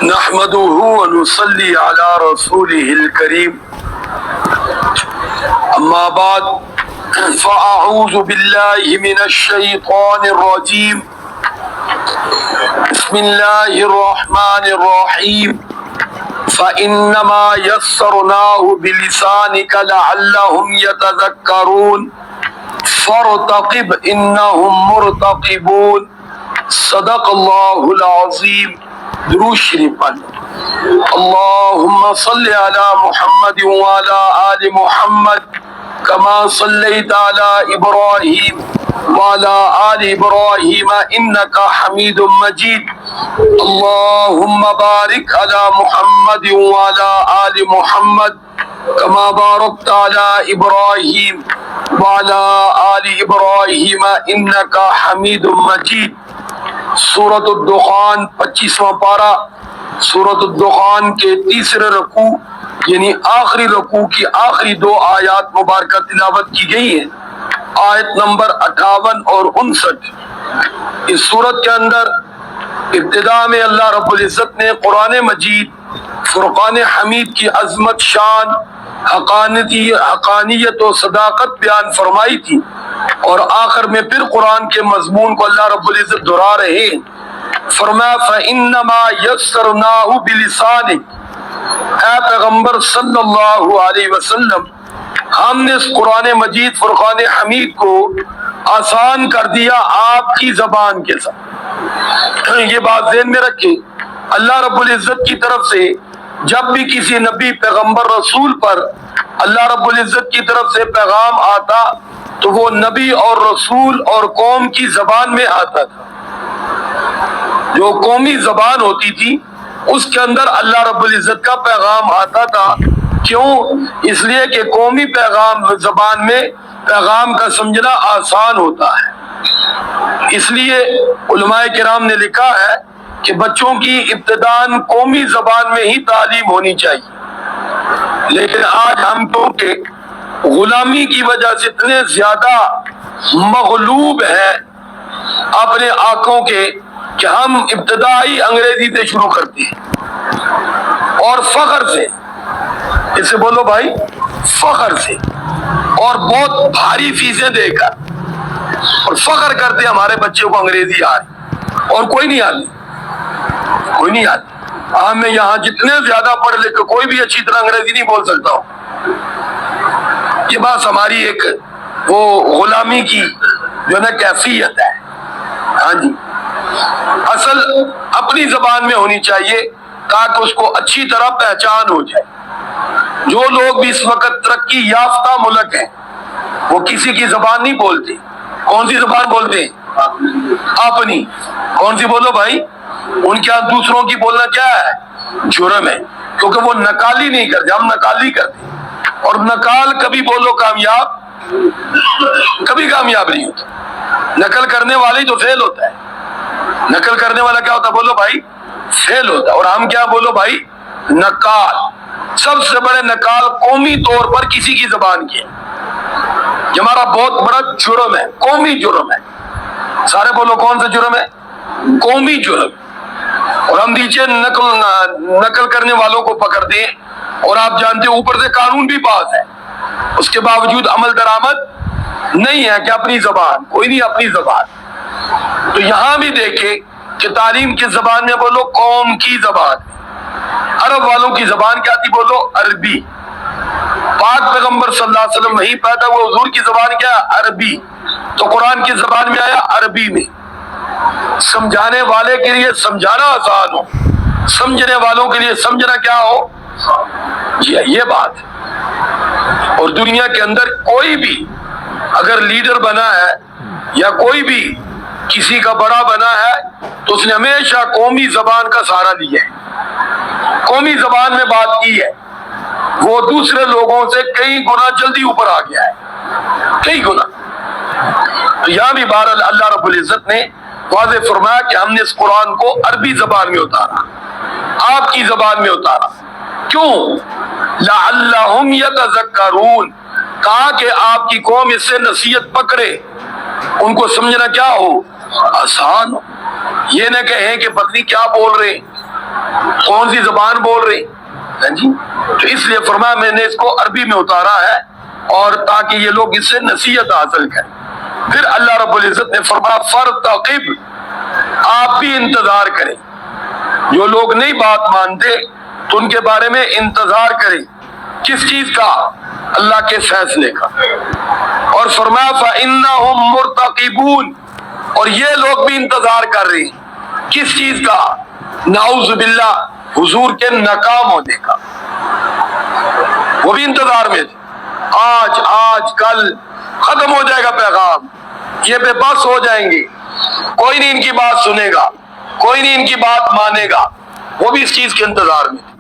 نحمده ونصلي على رسوله الكريم اما بعد فاعوذ بالله من الشيطان الرجيم بسم الله الرحمن الرحيم فإنما يسرناه بلسانك لعلهم يتذكرون فارتقب إنهم مرتقبون صدق الله العظيم. درود شریف پڑھ. اللهم صل على محمد وعلى آل محمد كما صليت على إبراهيم وعلى آل إبراهيم إنك حميد مجيد. اللهم بارك على محمد وعلى آل محمد كما باركت على إبراهيم وعلى آل إبراهيم إنك حميد مجيد. سورۃ الدخان 25واں پارہ. سورۃ الدخان کے تیسرے رکوع یعنی آخری رکوع کی آخری دو آیات مبارکہ تلاوت کی گئی ہیں، آیت نمبر 58 اور 59. اس سورت کے اندر ابتدا میں اللہ رب العزت نے قرآن مجید فرقان حمید کی عظمت، شان، حقانیت و صداقت بیان فرمائی تھی، اور آخر میں پھر قرآن کے مضمون کو اللہ رب العزت دہرا رہے ہیں. فرمایا فَإِنَّمَا يَسَّرْنَاهُ بِلِسَانِكَ، اے پیغمبر صلی اللہ علیہ وسلم، ہم نے اس قرآن مجید فرقان حمید کو آسان کر دیا آپ کی زبان کے ساتھ. یہ بات ذہن میں رکھیں، اللہ رب العزت کی طرف سے جب بھی کسی نبی، پیغمبر، رسول پر اللہ رب العزت کی طرف سے پیغام آتا تو وہ نبی اور رسول اور قوم کی زبان میں آتا تھا. جو قومی زبان ہوتی تھی اس کے اندر اللہ رب العزت کا پیغام آتا تھا. کیوں؟ اس لیے کہ قومی پیغام زبان میں پیغام کا سمجھنا آسان ہوتا ہے. اس لیے علماء کرام نے لکھا ہے کہ بچوں کی ابتداءً قومی زبان میں ہی تعلیم ہونی چاہیے. لیکن آج ہم کیونکہ غلامی کی وجہ سے اتنے زیادہ مغلوب ہیں اپنے آنکھوں کے کہ ہم ابتدائی انگریزی سے شروع کرتے ہیں اور فخر سے، اس سے بولو بھائی، فخر سے، اور بہت بھاری فیسیں دے کر، اور فخر کرتے ہمارے بچے کو انگریزی آ رہی، اور کوئی نہیں آتی، کوئی نہیں آتی. ہم یہاں جتنے زیادہ پڑھ لکھ کے کوئی بھی اچھی طرح انگریزی نہیں بول سکتا ہو. یہ بات ہماری ایک وہ غلامی کی جو نا کیفیت ہے. ہاں جی، اصل اپنی زبان میں ہونی چاہیے تاکہ اس کو اچھی طرح پہچان ہو جائے. جو لوگ بھی اس وقت ترقی یافتہ ملک ہیں وہ کسی کی زبان نہیں بولتے. کون سی زبان بولتے ہیں؟ اپنی. کون سی بولو بھائی؟ ان کے ہاں دوسروں کی بولنا کیا ہے؟ جرم ہے، کیونکہ وہ نقالی نہیں کرتے، ہم نقالی کرتے. اور نقال کبھی بولو کامیاب، کبھی کامیاب نہیں ہوتا. نقل کرنے والے تو فیل ہوتا ہے. نقل کرنے والا کیا ہوتا ہے؟ بولو بھائی، فیل ہوتا ہے. اور ہم کیا بولو بھائی؟ نقال. سب سے بڑے نقال قومی طور پر کسی کی زبان کی ہے. یہ ہمارا بہت بڑا جرم ہے، قومی جرم ہے. سارے بولو کون سا جرم ہے؟ قومی جرم. اور ہم نیچے نقل کرنے والوں کو پکڑتے ہیں، اور آپ جانتے ہیں اوپر سے قانون بھی پاس ہے، اس کے باوجود عمل درآمد نہیں ہے کہ اپنی زبان، کوئی نہیں اپنی زبان. تو یہاں بھی دیکھیں کہ تعلیم کی زبان میں بولو قوم کی زبان. عرب والوں کی زبان کیا تھی؟ بولو عربی. پاک پیغمبر صلی اللہ علیہ وسلم وہی پیدا ہوئے، حضور کی زبان کیا؟ عربی. تو قرآن کی زبان میں آیا عربی میں. سمجھانے والے کے لیے سمجھانا آسان ہو، سمجھنے والوں کے لیے سمجھنا کیا ہو؟ جی یہ بات. اور دنیا کے اندر کوئی بھی اگر لیڈر بنا ہے یا کوئی بھی کسی کا بڑا بنا ہے تو اس نے ہمیشہ قومی زبان کا سہارا لیا ہے، قومی زبان میں بات کی ہے. وہ دوسرے لوگوں سے کئی گنا جلدی اوپر آ گیا ہے، کئی گنا. تو یہاں بھی بہرحال اللہ رب العزت نے واضح فرمایا کہ ہم نے اس قرآن کو عربی زبان میں اتارا، آپ کی زبان میں اتارا. کیوں؟ لعلہم یتذکرون، کہا کہ آپ کی قوم اس سے نصیحت پکڑے، ان کو سمجھنا کیا ہو؟ آسان ہو. یہ نہ کہیں کہ پتہ نہیں کیا بول رہے ہیں، کون سی زبان بول رہی جی؟ تو اس لیے فرمایا میں نے اس کو عربی میں اتارا ہے اور تاکہ یہ لوگ اس سے نصیحت حاصل کریں۔ پھر اللہ رب العزت نے فرمایا فرتقب، آپ بھی انتظار کریں۔ جو لوگ نہیں بات مانتے تو ان کے بارے میں انتظار کریں۔ کس چیز کا؟ اللہ کے فیصلے کا۔ اور فرمایا فَإِنَّهُمْ مُرْتَقِبُونَ، اور یہ لوگ بھی انتظار کر رہے ہیں۔ کس چیز کا؟ نعوذ باللہ، حضور کے ناکام ہونے کا۔ وہ بھی انتظار میں تھے۔ آج کل ختم ہو جائے گا پیغام، یہ بے بس ہو جائیں گے، کوئی نہیں ان کی بات سنے گا، کوئی نہیں ان کی بات مانے گا۔ وہ بھی اس چیز کے انتظار میں تھے،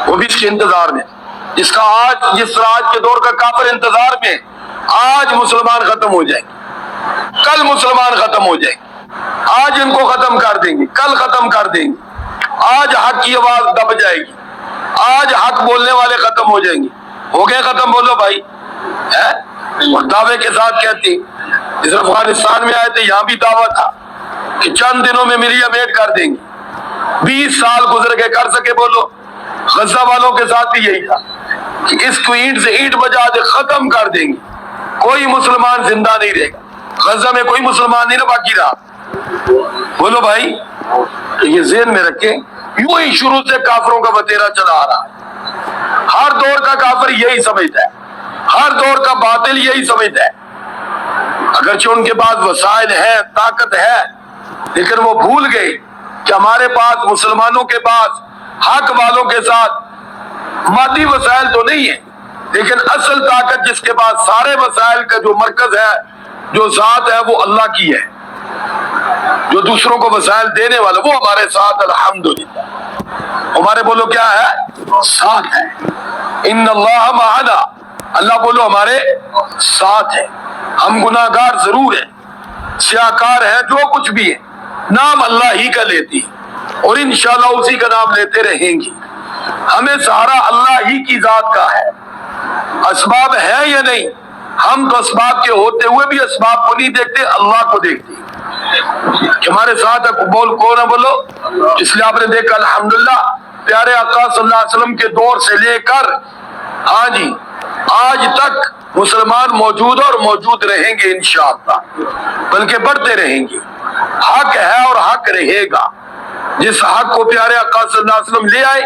وہ بھی اس کے انتظار میں تھے۔ جس طرح آج کے دور کا کافر انتظار میں، آج مسلمان ختم ہو جائیں گے، کل مسلمان ختم ہو جائیں گے، آج ان کو ختم کر دیں گے، کل ختم کر دیں گے، آج حق کی آواز دب جائے گی، آج حق بولنے والے ختم ہو جائیں گے۔ ہو گئے ختم، بولو بھائی، اور دعوے کے ساتھ کہتے جس افغانستان میں آئے تھے یہاں بھی دعویٰ تھا کہ چند دنوں میں میری امیٹ کر دیں گے، 20 سال گزر کے کر سکے، بولو۔ غزہ والوں کے ساتھ بھی یہی تھا کہ اس کو اینٹ سے اینٹ بجا دے، ختم کر دیں گے، کوئی مسلمان زندہ نہیں رہے گا۔ غزہ میں کوئی مسلمان نہیں نہ باقی رہا، بولو بھائی۔ تو یہ ذہن میں رکھیں، یوں ہی شروع سے کافروں کا وتیرا چلا آ رہا ہے۔ ہر دور کا کافر یہی سمجھتا ہے، ہر دور کا باطل یہی سمجھتا ہے۔ اگرچہ ان کے پاس وسائل ہے، طاقت ہے، لیکن وہ بھول گئے کہ ہمارے پاس، مسلمانوں کے پاس، حق والوں کے ساتھ مادی وسائل تو نہیں ہے، لیکن اصل طاقت جس کے پاس سارے وسائل کا جو مرکز ہے، جو ذات ہے، وہ اللہ کی ہے۔ جو دوسروں کو وسائل دینے والا وہ ہمارے ساتھ، الحمدللہ ہمارے، بولو کیا ہے؟ ساتھ ہے۔ ان اللہ معنا، اللہ بولو ہمارے ساتھ ہے۔ ہم گناہگار ضرور ہیں، سیاہکار ہیں، جو کچھ بھی ہے، نام اللہ ہی کا لیتی اور انشاءاللہ اسی کا نام لیتے رہیں گے۔ ہمیں سہارا اللہ ہی کی ذات کا ہے۔ اسباب ہے یا نہیں؟ ہم تو اسباب کے ہوتے ہوئے بھی اسباب کو نہیں دیکھتے، اللہ کو دیکھتے کہ ہمارے ساتھ ہے۔ بول کون ہے؟ بولو۔ اس لیے آپ نے دیکھا الحمدللہ پیارے آقا صلی اللہ علیہ وسلم کے دور سے لے کر آج تک مسلمان موجود اور موجود رہیں گے انشاءاللہ، بلکہ بڑھتے رہیں گے۔ حق ہے اور حق رہے گا۔ جس حق کو پیارے آقا صلی اللہ علیہ وسلم لے آئے،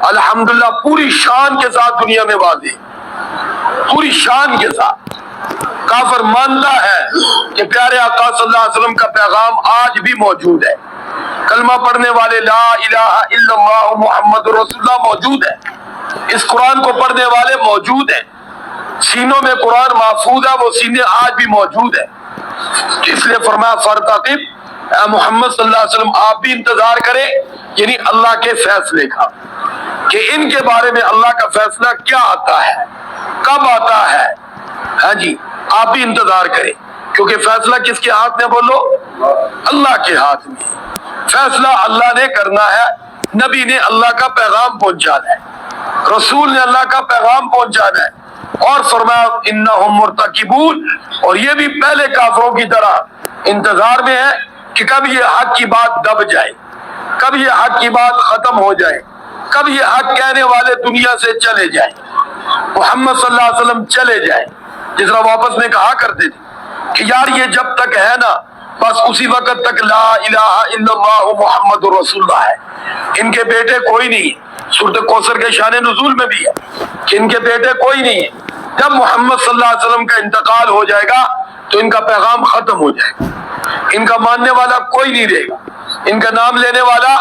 الحمدللہ پوری شان کے ساتھ دنیا میں واضح، پوری شان کے ساتھ۔ کافر مانتا ہے کہ پیارے آقا صلی اللہ علیہ وسلم کا پیغام آج بھی موجود ہے۔ کلمہ پڑھنے والے لا الہ الا اللہ محمد رسول اللہ موجود ہے، اس قرآن کو پڑھنے والے موجود ہیں، سینوں میں قرآن محفوظ ہے، وہ سینے آج بھی موجود ہیں۔ اس لیے فرمایا فرتقب، اے محمد صلی اللہ علیہ وسلم آپ بھی انتظار کریں، یعنی اللہ کے فیصلے کا، کہ ان کے بارے میں اللہ کا فیصلہ کیا آتا ہے، کب آتا ہے۔ ہاں جی، آپ بھی انتظار کریں، کیونکہ فیصلہ کس کے ہاتھ میں؟ بولو، اللہ کے ہاتھ میں۔ فیصلہ اللہ نے کرنا ہے، نبی نے اللہ کا پیغام پہنچانا ہے، رسول نے اللہ کا پیغام پہنچانا ہے۔ اور فرمایا انہم مرتقبون، اور یہ بھی پہلے کافروں کی طرح انتظار میں ہے کہ کب یہ حق کی بات دب جائے، کب یہ حق کی بات ختم ہو جائے، کب یہ حق کہنے والے دنیا سے چلے جائیں، محمد صلی اللہ علیہ وسلم چلے جائیں۔ جس طرح واپس میں کہا کرتے تھے کہ یار یہ جب تک ہے نا، بس اسی وقت تک لا الہ الا اللہ محمد رسول اللہ ہے۔ ان کے بیٹے کوئی نہیں، سورۃ کوثر کے شان نزول میں بھی ہے کہ ان کے بیٹے کوئی نہیں ہے۔ جب محمد صلی اللہ علیہ وسلم کا انتقال ہو جائے گا تو ان کا پیغام ختم ہو جائے گا، ان کا ماننے والا کوئی نہیں رہے گا، ان کا نام لینے والا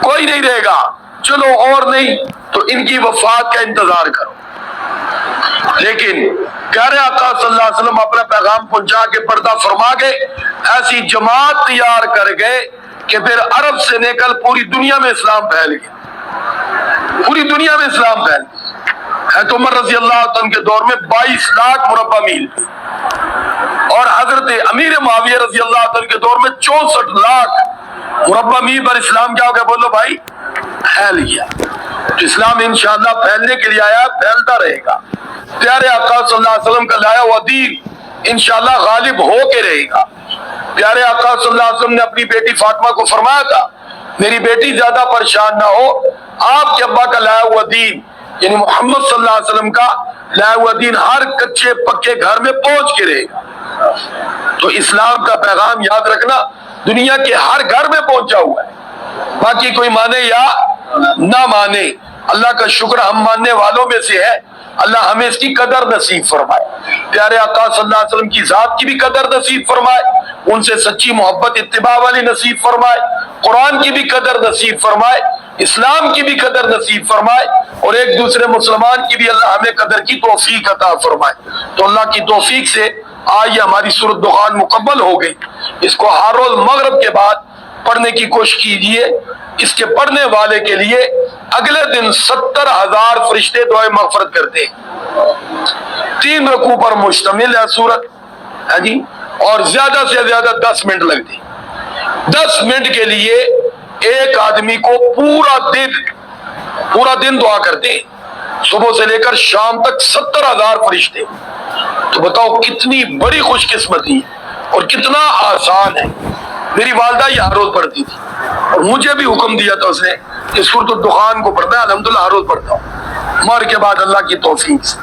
کوئی نہیں رہے گا۔ چلو اور نہیں تو ان کی وفات کا انتظار کرو۔ لیکن پیارے آقا صلی اللہ علیہ وسلم اپنا پیغام پہنچا کے پردہ فرما کے ایسی جماعت تیار کر گئے کہ پھر عرب سے نکل پوری دنیا میں اسلام پھیل گیا، پوری دنیا میں اسلام پھیل گیا۔ حضرت عمر رضی اللہ عنہ کے دور میں 22 لاکھ مربع میل، اور حضرت امیر معاویہ رضی اللہ عنہ کے دور میں 64 لاکھ مربع میل پر اسلام کیا ہو گیا؟ بولو بھائی، پھیل گیا۔ اسلام انشاءاللہ پھیلنے کے لیے آیا، پھیلتا رہے گا۔ پیارے آقا صلی اللہ علیہ وسلم کا لایا ہوا دین انشاءاللہ غالب ہو کے رہے گا۔ پیارے آقا صلی اللہ علیہ وسلم نے اپنی بیٹی فاطمہ کو فرمایا تھا میری بیٹی زیادہ پریشان نہ ہو، آپ کے ابا کا لایا ہوا دین یعنی محمد صلی اللہ علیہ وسلم کا لایا ہوا دین ہر کچے پکے گھر میں پہنچ کے رہے گا۔ تو اسلام کا پیغام یاد رکھنا دنیا کے ہر گھر میں پہنچا ہوا ہے، باقی کوئی مانے یا نہ مانے، اللہ کا شکر ہم ماننے والوں میں سے ہے، اللہ ہمیں اس کی قدر نصیب فرمائے، پیارے آقا صلی اللہ علیہ وسلم کی ذات کی بھی قدر نصیب فرمائے، ان سے سچی محبت اتباع والی نصیب فرمائے، قرآن کی بھی قدر نصیب فرمائے، اسلام کی بھی قدر نصیب فرمائے، اور ایک دوسرے مسلمان کی بھی اللہ ہمیں قدر کی توفیق عطا فرمائے۔ تو اللہ کی توفیق سے آج یہ ہماری سورۃ دخان مکمل ہو گئی، اس کو ہر روز مغرب کے بعد پڑھنے کی کوشش کیجئے۔ اس کے پڑھنے والے کے لیے اگلے دن 70,000 فرشتے دعائے مغفرت کرتے ہیں۔ 3 رکوع پر مشتمل ہے سورت، ہے جی، اور زیادہ سے زیادہ 10 منٹ لگتے ہیں۔ 10 منٹ کے لیے ایک آدمی کو پورا دن دعا کرتے ہیں، صبح سے لے کر شام تک 70,000 فرشتے۔ تو بتاؤ کتنی بڑی خوش قسمتی ہے اور کتنا آسان ہے۔ میری والدہ یہ ہر روز پڑھتی تھی اور مجھے بھی حکم دیا تھا اس نے کہ سورۃ الدخان کو پڑھتا ہے، الحمدللہ ہر روز پڑھتا ہوں مر کے بعد اللہ کی توفیق سے۔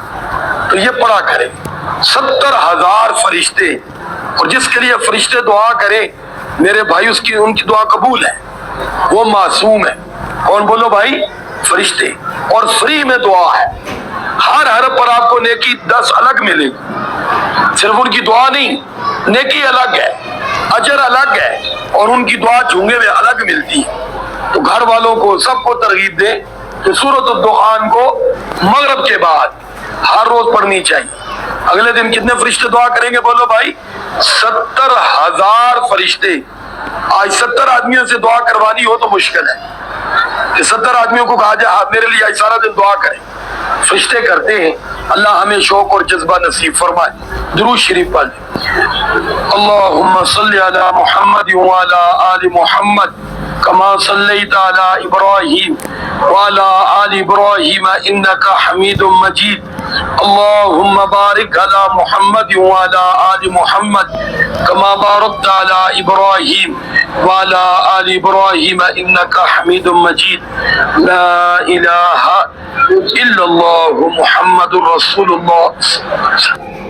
تو یہ پڑھا کرے 70,000 فرشتے، اور جس کے لیے فرشتے دعا کرے میرے بھائی ان کی دعا قبول ہے، وہ معصوم ہے۔ کون بولو بھائی؟ فرشتے، اور فری میں دعا ہے، ہر حرف پر آپ کو نیکی 10 الگ ملے گی، صرف ان کی دعا نہیں، نیکی الگ ہے، اجر الگ ہے، اور ان کی دعا جھونگے میں الگ ملتی ہے۔ تو گھر والوں کو سب کو ترغیب دے کہ سورۃ الدخان کو مغرب کے بعد ہر روز پڑھنی چاہیے۔ اگلے دن کتنے فرشتے دعا کریں گے بولو بھائی؟ 70,000 فرشتے۔ آج 70 آدمیوں سے دعا کروانی ہو تو مشکل ہے کہ 70 آدمیوں کو کہا جائے میرے لیے آج سارا دن دعا کریں، فرشتے کرتے ہیں۔ اللہ ہمیں شوق اور جذبہ نصیب فرمائے۔ درود شریف پڑھ اللہم صلی علی محمد وعلی آل محمد کما صلیت علی ابراہیم وعلی آل ابراہیم انک حمید مجید۔ اللہم بارک علی محمد وعلی آل محمد کما بارکت علی ابراہیم وعلی آل ابراہیم انک حمید مجید۔ لا الہ الا اللہ محمد رسول اللہ۔